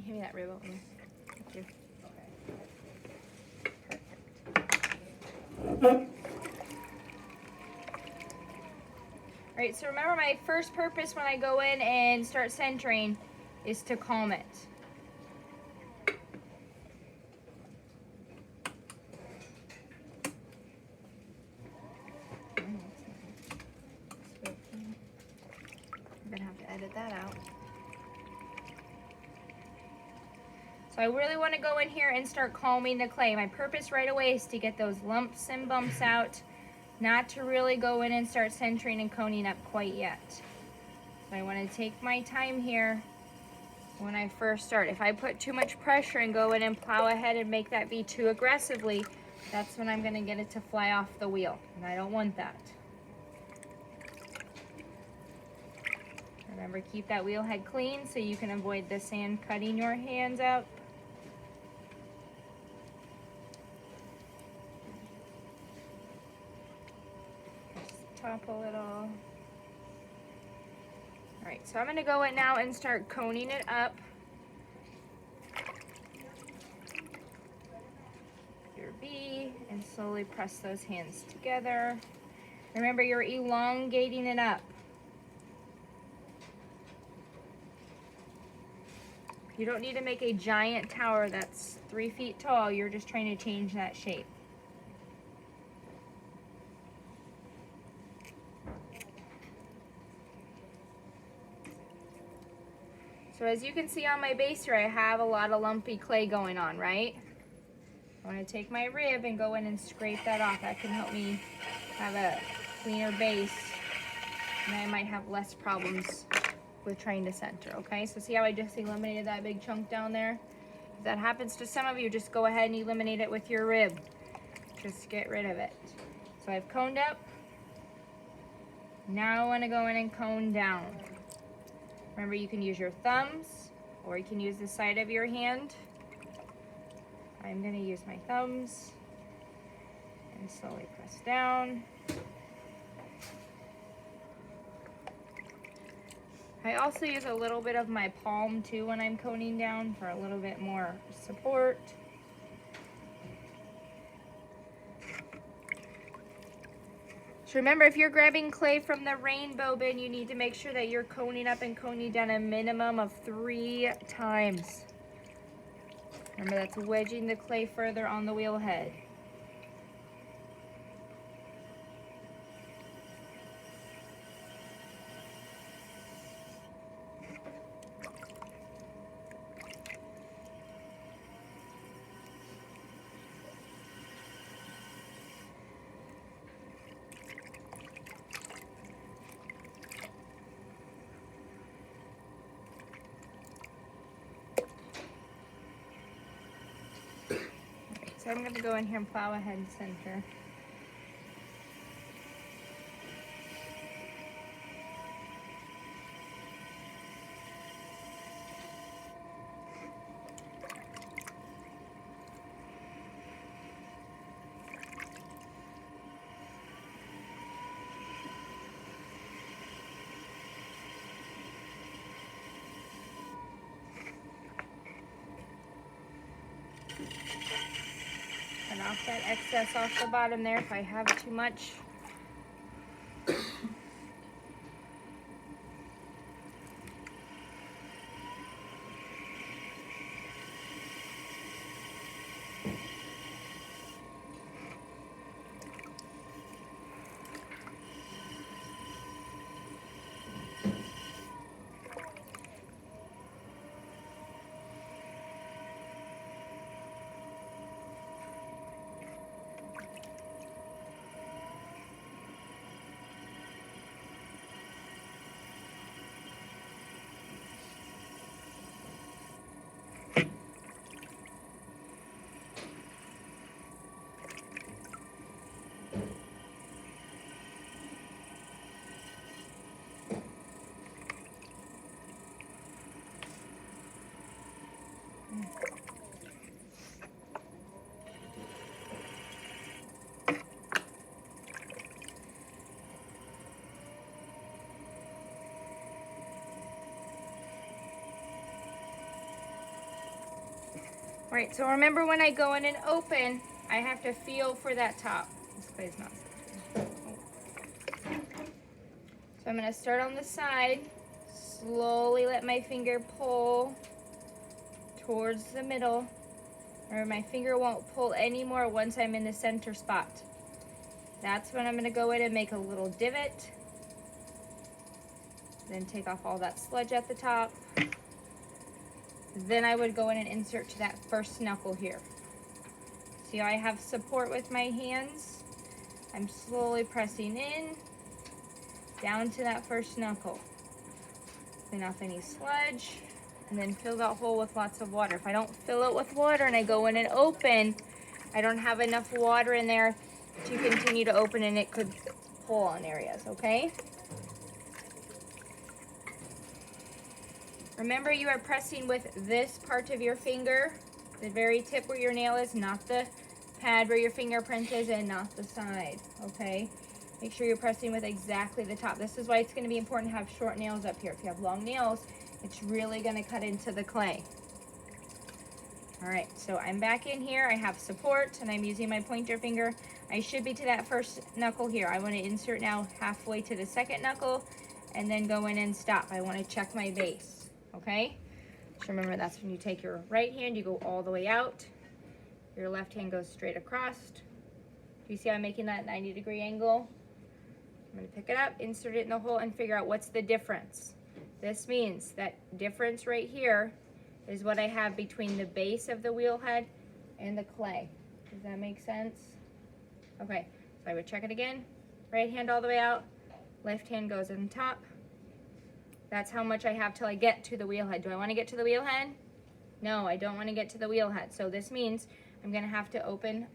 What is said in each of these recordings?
you hand me that rib opener? Thank you. Perfect. Alright, so remember my first purpose when I go in and start centering is to calm it. I'm gonna have to edit that out. So I really want to go in here and start calming the clay. My purpose right away is to get those lumps and bumps out, not to really go in and start centering and coning up quite yet. So I want to take my time here when I first start. If I put too much pressure and go in and plow ahead and make that be too aggressively, that's when I'm going to get it to fly off the wheel, and I don't want that. Remember, keep that wheel head clean so you can avoid the sand cutting your hands up. Just top a little. Alright, so I'm going to go in now and start coning it up. Your B, and slowly press those hands together. Remember, you're elongating it up. You don't need to make a giant tower that's 3 feet tall. You're just trying to change that shape. So as you can see on my base here, I have a lot of lumpy clay going on, right? I want to take my rib and go in and scrape that off. That can help me have a cleaner base, and I might have less problems with trying to center, okay? So see how I just eliminated that big chunk down there? If that happens to some of you, just go ahead and eliminate it with your rib. Just get rid of it. So I've coned up. Now I want to go in and cone down. Remember, you can use your thumbs or you can use the side of your hand. I'm going to use my thumbs and slowly press down. I also use a little bit of my palm too when I'm coning down for a little bit more support. So remember, if you're grabbing clay from the rainbow bin, you need to make sure that you're coning up and coning down a minimum of 3 times. Remember, that's wedging the clay further on the wheel head. So I'm going to go in here and plow ahead and center. Cut off that excess off the bottom there if I have too much. All right, so remember when I go in and open, I have to feel for that top. This clay's not. So I'm gonna start on the side, slowly let my finger pull towards the middle, or my finger won't pull anymore once I'm in the center spot. That's when I'm gonna go in and make a little divot, then take off all that sludge at the top. Then I would go in and insert to that first knuckle here. See how I have support with my hands? I'm slowly pressing in, down to that first knuckle. Clean off any sludge, and then fill that hole with lots of water. If I don't fill it with water and I go in and open, I don't have enough water in there to continue to open, and it could pull on areas, okay? Remember, you are pressing with this part of your finger, the very tip where your nail is, not the pad where your fingerprint is, and not the side, okay? Make sure you're pressing with exactly the top. This is why it's going to be important to have short nails up here. If you have long nails, it's really going to cut into the clay. All right, so I'm back in here. I have support, and I'm using my pointer finger. I should be to that first knuckle here. I want to insert now halfway to the second knuckle, and then go in and stop. I want to check my base, okay? So remember, that's when you take your right hand, you go all the way out. Your left hand goes straight across. Do you see how I'm making that 90-degree angle? I'm going to pick it up, insert it in the hole, and figure out what's the difference. This means that difference right here is what I have between the base of the wheel head and the clay. Does that make sense? Okay, so I would check it again. Right hand all the way out, left hand goes on top. That's how much I have till I get to the wheel head. Do I want to get to the wheel head? No, I don't want to get to the wheel head. So this means I'm going to have to open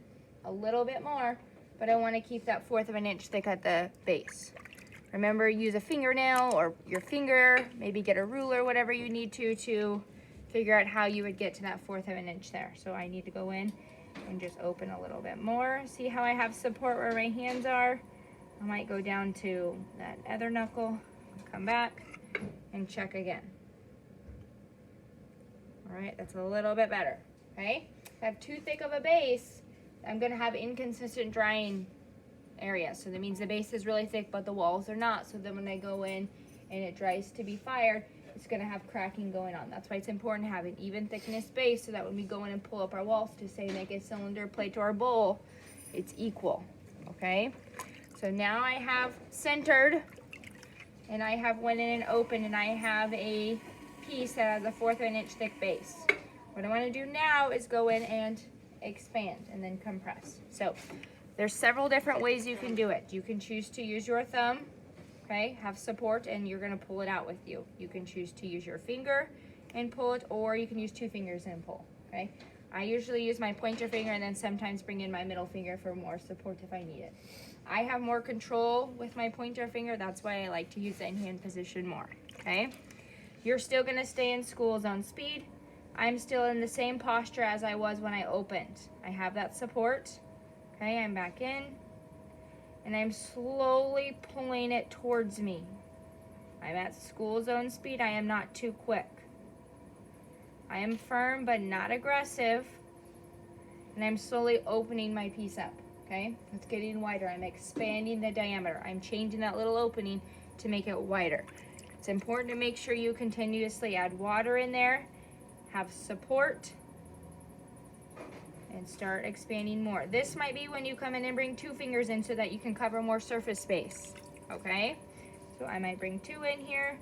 a little bit more, but I want to keep that 1/4 of an inch thick at the base. Remember, use a fingernail or your finger, maybe get a ruler, whatever you need to figure out how you would get to that 1/4 of an inch there. So I need to go in and just open a little bit more. See how I have support where my hands are? I might go down to that other knuckle, come back, and check again. All right, that's a little bit better, okay? If I have too thick of a base, I'm gonna have inconsistent drying area. So that means the base is really thick, but the walls are not. So then when I go in and it dries to be fired, it's gonna have cracking going on. That's why it's important to have an even thickness base, so that when we go in and pull up our walls to say make a cylinder plate to our bowl, it's equal, okay? So now I have centered, and I have went in and opened, and I have a piece that has a 1/4 of an inch thick base. What I wanna do now is go in and expand and then compress. So there's several different ways you can do it. You can choose to use your thumb, okay, have support, and you're gonna pull it out with you. You can choose to use your finger and pull it, or you can use 2 fingers and pull, okay? I usually use my pointer finger and then sometimes bring in my middle finger for more support if I need it. I have more control with my pointer finger. That's why I like to use the in-hand position more, okay? You're still gonna stay in school zone speed. I'm still in the same posture as I was when I opened. I have that support. Okay, I'm back in, and I'm slowly pulling it towards me. I'm at school zone speed. I am not too quick. I am firm but not aggressive, and I'm slowly opening my piece up, okay? It's getting wider. I'm expanding the diameter. I'm changing that little opening to make it wider. It's important to make sure you continuously add water in there, have support, and start expanding more. This might be when you come in and bring 2 fingers in so that you can cover more surface space, okay? So I might bring 2 in here,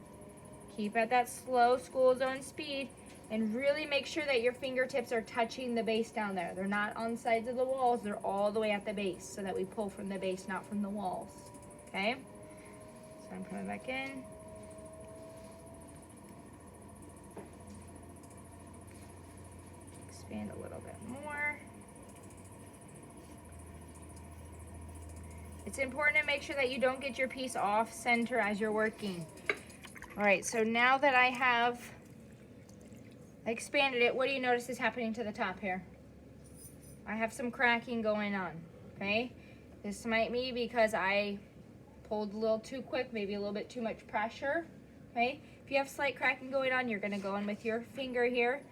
keep at that slow school zone speed, and really make sure that your fingertips are touching the base down there. They're not on sides of the walls, they're all the way at the base, so that we pull from the base, not from the walls, okay? So I'm coming back in. Expand a little bit more. It's important to make sure that you don't get your piece off center as you're working. All right, so now that I have expanded it, what do you notice is happening to the top here? I have some cracking going on, okay? This might be because I pulled a little too quick, maybe a little bit too much pressure, okay? If you have slight cracking going on, you're gonna go in with your finger here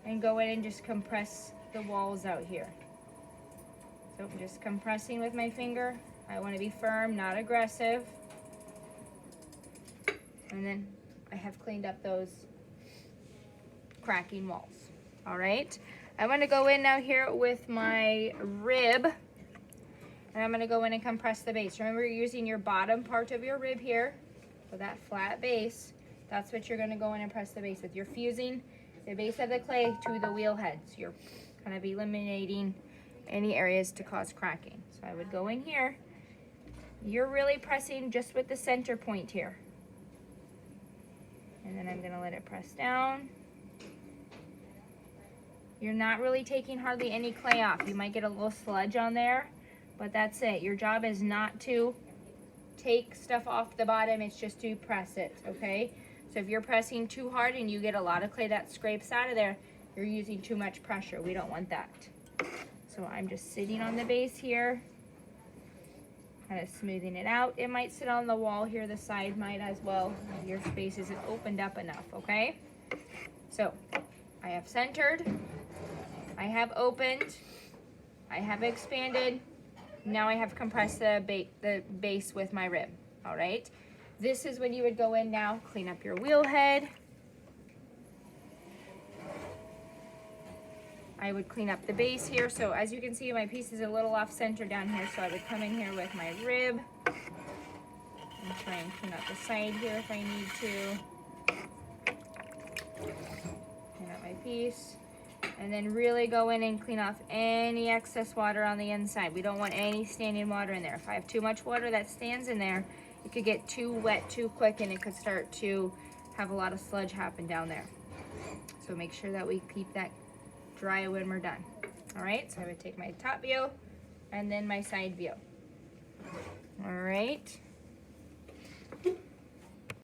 and go in and just compress the walls out here. So I'm just compressing with my finger. I want to be firm, not aggressive. And then I have cleaned up those cracking walls. All right. I want to go in now here with my rib, and I'm going to go in and compress the base. Remember, you're using your bottom part of your rib here for that flat base. That's what you're going to go in and press the base with. You're fusing the base of the clay to the wheel head. So you're kind of eliminating any areas to cause cracking. So I would go in here. You're really pressing just with the center point here. And then I'm going to let it press down. You're not really taking hardly any clay off. You might get a little sludge on there, but that's it. Your job is not to take stuff off the bottom, it's just to press it, okay? So if you're pressing too hard and you get a lot of clay that scrapes out of there, you're using too much pressure. We don't want that. So I'm just sitting on the base here, kind of smoothing it out. It might sit on the wall here, the side might as well. Your space isn't opened up enough, okay? So I have centered, I have opened, I have expanded. Now I have compressed the base with my rib, all right? This is when you would go in now, clean up your wheel head. I would clean up the base here. So as you can see, my piece is a little off center down here. So I would come in here with my rib and try and clean up the side here if I need to. Clean up my piece. And then really go in and clean off any excess water on the inside. We don't want any standing water in there. If I have too much water that stands in there, it could get too wet too quick and it could start to have a lot of sludge happen down there. So make sure that we keep that dry when we're done. All right, so I would take my top view and then my side view. All right,